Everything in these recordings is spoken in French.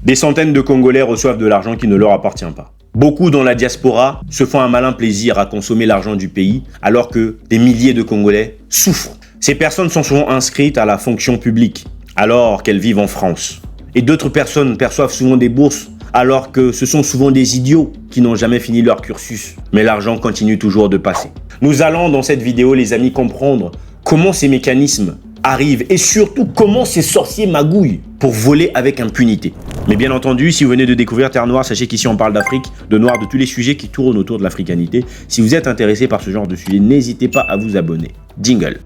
Des centaines de Congolais reçoivent de l'argent qui ne leur appartient pas. Beaucoup dans la diaspora se font un malin plaisir à consommer l'argent du pays, alors que des milliers de Congolais souffrent. Ces personnes sont souvent inscrites à la fonction publique, alors qu'elles vivent en France. Et d'autres personnes perçoivent souvent des bourses, alors que ce sont souvent des idiots qui n'ont jamais fini leur cursus. Mais l'argent continue toujours de passer. Nous allons dans cette vidéo, les amis, comprendre comment ces mécanismes arrivent et surtout comment ces sorciers magouillent pour voler avec impunité. Mais bien entendu, si vous venez de découvrir Terre Noire, sachez qu'ici on parle d'Afrique, de noir, de tous les sujets qui tournent autour de l'africanité. Si vous êtes intéressé par ce genre de sujet, n'hésitez pas à vous abonner. Jingle.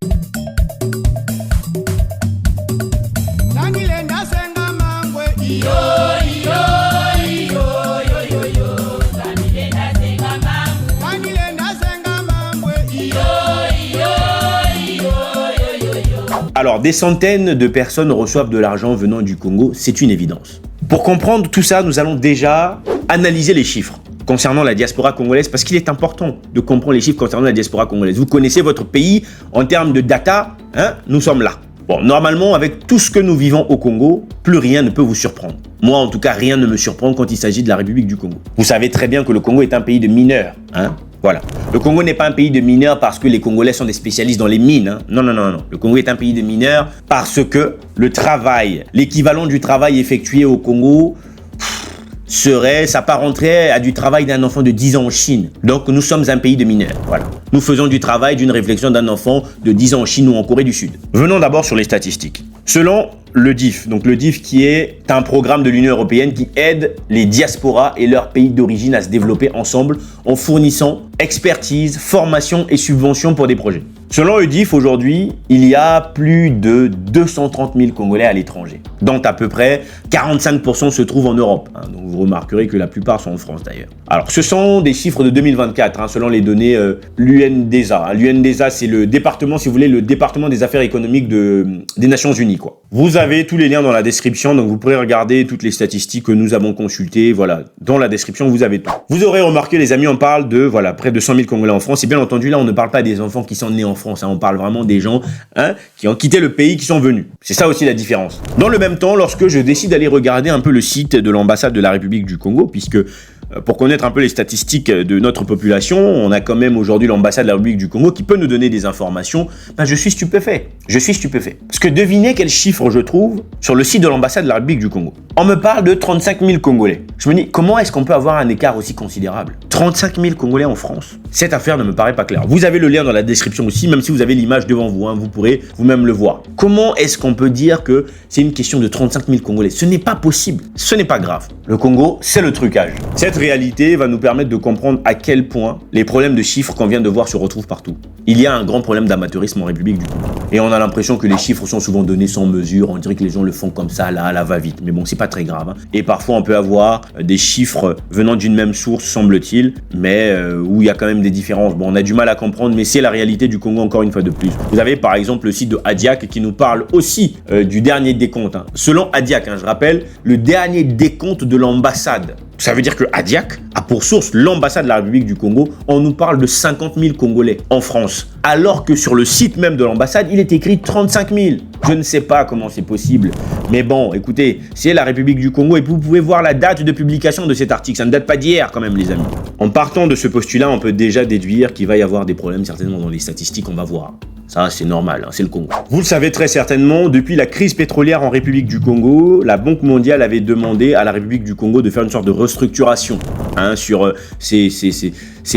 Alors, des centaines de personnes reçoivent de l'argent venant du Congo, c'est une évidence. Pour comprendre tout ça, nous allons déjà analyser les chiffres concernant la diaspora congolaise, parce qu'il est important de comprendre les chiffres concernant la diaspora congolaise. Vous connaissez votre pays en termes de data, hein? Nous sommes là. Bon, normalement, avec tout ce que nous vivons au Congo, plus rien ne peut vous surprendre. Moi, en tout cas, rien ne me surprend quand il s'agit de la République du Congo. Vous savez très bien que le Congo est un pays de mineurs, hein? Voilà. Le Congo n'est pas un pays de mineurs parce que les Congolais sont des spécialistes dans les mines. Hein. Non, non, non, non. Le Congo est un pays de mineurs parce que le travail, l'équivalent du travail effectué au Congo, s'apparenterait à du travail d'un enfant de 10 ans en Chine. Donc, nous sommes un pays de mineurs. Voilà. Nous faisons du travail, d'une réflexion d'un enfant de 10 ans en Chine ou en Corée du Sud. Venons d'abord sur les statistiques. Selon le DIF, donc le DIF qui est un programme de l'Union européenne qui aide les diasporas et leurs pays d'origine à se développer ensemble en fournissant expertise, formation et subventions pour des projets. Selon le DIF, aujourd'hui, il y a plus de 230 000 Congolais à l'étranger, dont à peu près 45% se trouvent en Europe. Hein, donc vous remarquerez que la plupart sont en France d'ailleurs. Alors, ce sont des chiffres de 2024, hein, selon les données l'UNDESA. L'UNDESA, c'est le département, si vous voulez, le département des affaires économiques des Nations Unies, quoi. Vous avez tous les liens dans la description, donc vous pourrez regarder toutes les statistiques que nous avons consultées. Voilà, dans la description, vous avez tout. Vous aurez remarqué, les amis, on parle de voilà, près de 100 000 Congolais en France. Et bien entendu, là, on ne parle pas des enfants qui sont nés en France. Hein, on parle vraiment des gens qui ont quitté le pays, qui sont venus. C'est ça aussi la différence. Dans le même temps, lorsque je décide d'aller regarder un peu le site de l'ambassade de la République du Congo, puisque pour connaître un peu les statistiques de notre population, on a quand même aujourd'hui l'ambassade de la République du Congo qui peut nous donner des informations. Ben, je suis stupéfait. Je suis stupéfait. Parce que devinez quel chiffre je trouve sur le site de l'ambassade de la République du Congo. On me parle de 35 000 Congolais. Je me dis, comment est-ce qu'on peut avoir un écart aussi considérable? 35 000 Congolais en France. Cette affaire ne me paraît pas claire. Vous avez le lien dans la description aussi, même si vous avez l'image devant vous, hein, vous pourrez vous-même le voir. Comment est-ce qu'on peut dire que c'est une question de 35 000 Congolais? Ce n'est pas possible. Ce n'est pas grave. Le Congo, c'est le trucage. Cette réalité va nous permettre de comprendre à quel point les problèmes de chiffres qu'on vient de voir se retrouvent partout. Il y a un grand problème d'amateurisme en République du Congo. Et on a l'impression que les chiffres sont souvent donnés sans mesure. On dirait que les gens le font comme ça, là, à la va-vite. Mais bon, c'est pas très grave. Hein. Et parfois, on peut avoir des chiffres venant d'une même source, semble-t-il, mais où il y a quand même des différences. Bon, on a du mal à comprendre, mais c'est la réalité du Congo encore une fois de plus. Vous avez par exemple le site de Adiac qui nous parle aussi du dernier décompte. Hein. Selon Adiac, je rappelle, le dernier décompte de l'ambassade. Ça veut dire que Adiac a pour source l'ambassade de la République du Congo. On nous parle de 50 000 Congolais en France. Alors que sur le site même de l'ambassade, il est écrit 35 000. Je ne sais pas comment c'est possible. Mais bon, écoutez, c'est la République du Congo et vous pouvez voir la date de publication de cet article. Ça ne date pas d'hier quand même, les amis. En partant de ce postulat, on peut déjà déduire qu'il va y avoir des problèmes certainement dans les statistiques, on va voir. Ça, c'est normal, hein, c'est le Congo. Vous le savez très certainement, depuis la crise pétrolière en République du Congo, la Banque mondiale avait demandé à la République du Congo de faire une sorte de restructuration sur ces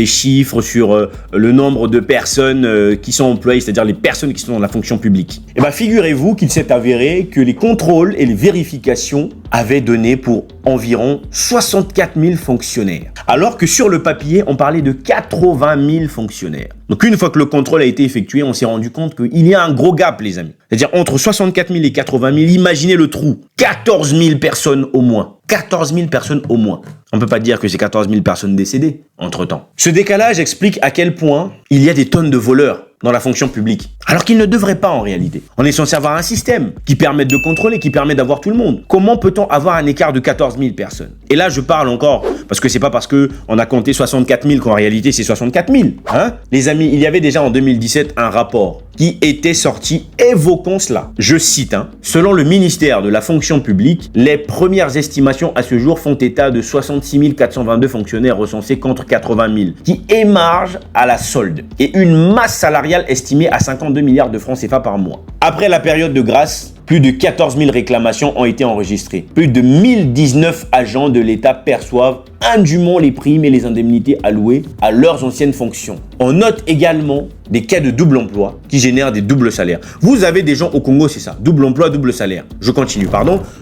chiffres, sur le nombre de personnes qui sont employées, c'est-à-dire les personnes qui sont dans la fonction publique. Et bien, figurez-vous qu'il s'est avéré que les contrôles et les vérifications avaient donné pour environ 64 000 fonctionnaires. Alors que sur le papier, on parlait de 80 000 fonctionnaires. Donc une fois que le contrôle a été effectué, on s'est rendu compte qu'il y a un gros gap, les amis. C'est-à-dire entre 64 000 et 80 000, imaginez le trou. 14 000 personnes au moins. 14 000 personnes au moins. On ne peut pas dire que c'est 14 000 personnes décédées entre-temps. Ce décalage explique à quel point il y a des tonnes de voleurs dans la fonction publique. Alors qu'il ne devrait pas en réalité. On est censé avoir un système qui permette de contrôler, qui permet d'avoir tout le monde. Comment peut-on avoir un écart de 14 000 personnes? Et là, je parle encore Parce que c'est pas parce qu'on a compté 64 000 qu'en réalité c'est 64 000. Hein? Les amis, il y avait déjà en 2017 un rapport qui était sorti évoquant cela. Je cite, selon le ministère de la fonction publique, les premières estimations à ce jour font état de 66 422 fonctionnaires recensés contre 80 000 qui émargent à la solde et une masse salariale estimée à 52 milliards de francs CFA par mois. Après la période de grâce, plus de 14 000 réclamations ont été enregistrées. Plus de 1019 agents de l'État perçoivent indûment les primes et les indemnités allouées à leurs anciennes fonctions. On note également des cas de double emploi qui génèrent des doubles salaires. Vous avez des gens au Congo, c'est ça, double emploi, double salaire. Je continue,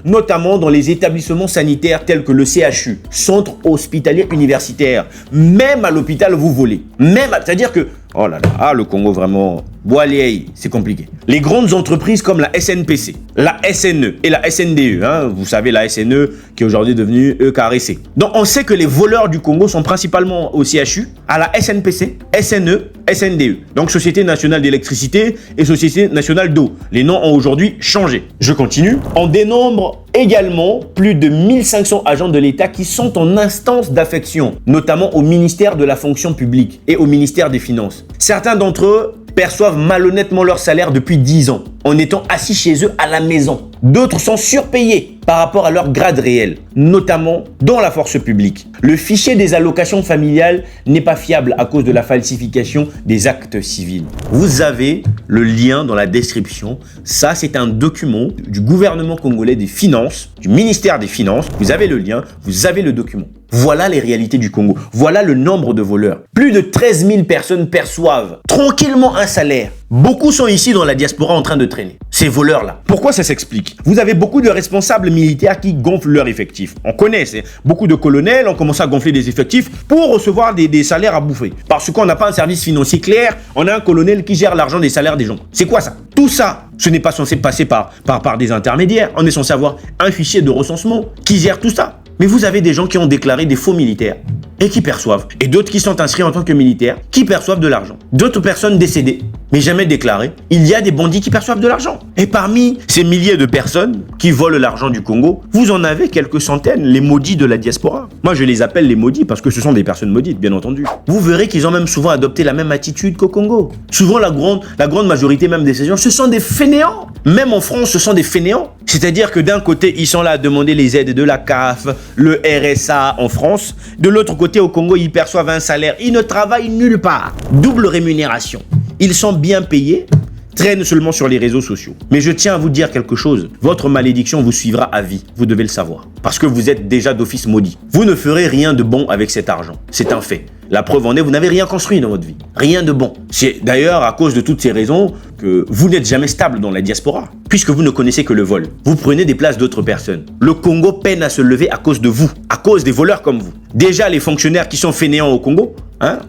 notamment dans les établissements sanitaires tels que le CHU, Centre Hospitalier Universitaire. Même à l'hôpital, vous volez. C'est-à-dire que, oh là là, le Congo vraiment, Boalei, c'est compliqué. Les grandes entreprises comme la SNPC, la SNE et la SNDE, vous savez la SNE qui est aujourd'hui devenue EKRC. Donc on sait que les voleurs du Congo sont principalement au CHU, à la SNPC, SNE, SNDE. Donc Société Nationale d'Électricité et Société Nationale d'Eau. Les noms ont aujourd'hui changé. Je continue. On dénombre également plus de 1500 agents de l'État qui sont en instance d'affection, notamment au ministère de la fonction publique et au ministère des Finances. Certains d'entre eux perçoivent malhonnêtement leur salaire depuis 10 ans, en étant assis chez eux à la maison. D'autres sont surpayés par rapport à leur grade réel, notamment dans la force publique. Le fichier des allocations familiales n'est pas fiable à cause de la falsification des actes civils. Vous avez le lien dans la description. Ça, c'est un document du gouvernement congolais des finances, du ministère des Finances. Vous avez le lien, vous avez le document. Voilà les réalités du Congo. Voilà le nombre de voleurs. Plus de 13 000 personnes perçoivent tranquillement un salaire. Beaucoup sont ici dans la diaspora en train de traîner. Ces voleurs-là. Pourquoi ça s'explique? Vous avez beaucoup de responsables militaires qui gonflent leurs effectifs. On connaît, beaucoup de colonels ont commencé à gonfler des effectifs pour recevoir des salaires à bouffer. Parce qu'on n'a pas un service financier clair, on a un colonel qui gère l'argent des salaires des gens. C'est quoi ça? Tout ça, ce n'est pas censé passer par des intermédiaires. On est censé avoir un fichier de recensement qui gère tout ça. Mais vous avez des gens qui ont déclaré des faux militaires et qui perçoivent. Et d'autres qui sont inscrits en tant que militaires qui perçoivent de l'argent. D'autres personnes décédées, mais jamais déclarées. Il y a des bandits qui perçoivent de l'argent. Et parmi ces milliers de personnes qui volent l'argent du Congo, vous en avez quelques centaines, les maudits de la diaspora. Moi, je les appelle les maudits parce que ce sont des personnes maudites, bien entendu. Vous verrez qu'ils ont même souvent adopté la même attitude qu'au Congo. Souvent, la grande majorité même de ces gens, ce sont des fainéants. Même en France, ce sont des fainéants. C'est-à-dire que d'un côté, ils sont là à demander les aides de la CAF, le RSA en France. De l'autre côté, au Congo, ils perçoivent un salaire. Ils ne travaillent nulle part. Double rémunération. Ils sont bien payés, traînent seulement sur les réseaux sociaux. Mais je tiens à vous dire quelque chose. Votre malédiction vous suivra à vie. Vous devez le savoir. Parce que vous êtes déjà d'office maudit. Vous ne ferez rien de bon avec cet argent. C'est un fait. La preuve en est, vous n'avez rien construit dans votre vie. Rien de bon. C'est d'ailleurs à cause de toutes ces raisons que vous n'êtes jamais stable dans la diaspora, puisque vous ne connaissez que le vol. Vous prenez des places d'autres personnes. Le Congo peine à se lever à cause de vous, à cause des voleurs comme vous. Déjà, les fonctionnaires qui sont fainéants au Congo,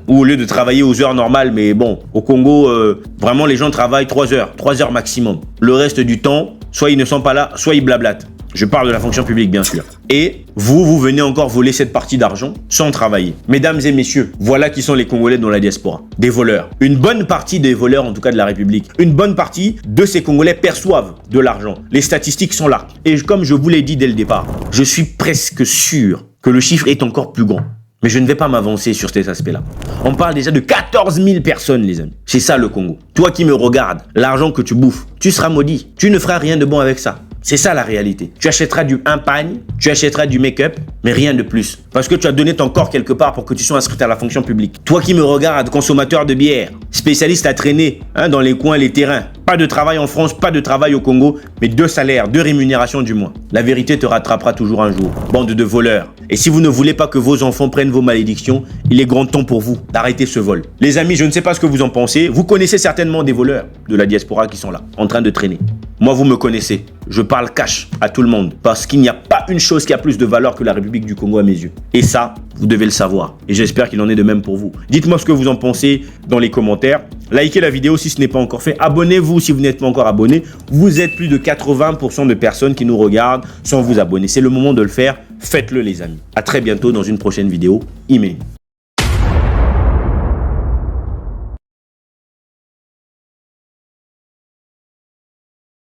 ou au lieu de travailler aux heures normales, mais bon, au Congo, vraiment les gens travaillent 3 heures maximum. Le reste du temps, soit ils ne sont pas là, soit ils blablatent. Je parle de la fonction publique, bien sûr. Et vous venez encore voler cette partie d'argent sans travailler. Mesdames et messieurs, voilà qui sont les Congolais dans la diaspora. Des voleurs. Une bonne partie des voleurs, en tout cas de la République. Une bonne partie de ces Congolais perçoivent de l'argent. Les statistiques sont là. Et comme je vous l'ai dit dès le départ, je suis presque sûr que le chiffre est encore plus grand. Mais je ne vais pas m'avancer sur cet aspect-là. On parle déjà de 14 000 personnes, les amis. C'est ça le Congo. Toi qui me regardes, l'argent que tu bouffes, tu seras maudit. Tu ne feras rien de bon avec ça. C'est ça la réalité. Tu achèteras un pagne, tu achèteras du make-up, mais rien de plus. Parce que tu as donné ton corps quelque part pour que tu sois inscrit à la fonction publique. Toi qui me regardes, consommateur de bière, spécialiste à traîner dans les coins, les terrains. Pas de travail en France, pas de travail au Congo, mais 2 salaires, 2 rémunérations du moins. La vérité te rattrapera toujours un jour. Bande de voleurs. Et si vous ne voulez pas que vos enfants prennent vos malédictions, il est grand temps pour vous d'arrêter ce vol. Les amis, je ne sais pas ce que vous en pensez. Vous connaissez certainement des voleurs de la diaspora qui sont là, en train de traîner. Moi, vous me connaissez. Je parle cash à tout le monde parce qu'il n'y a pas une chose qui a plus de valeur que la République du Congo à mes yeux. Et ça, vous devez le savoir. Et j'espère qu'il en est de même pour vous. Dites-moi ce que vous en pensez dans les commentaires. Likez la vidéo si ce n'est pas encore fait. Abonnez-vous si vous n'êtes pas encore abonné. Vous êtes plus de 80% de personnes qui nous regardent sans vous abonner. C'est le moment de le faire. Faites-le les amis. À très bientôt dans une prochaine vidéo. Email.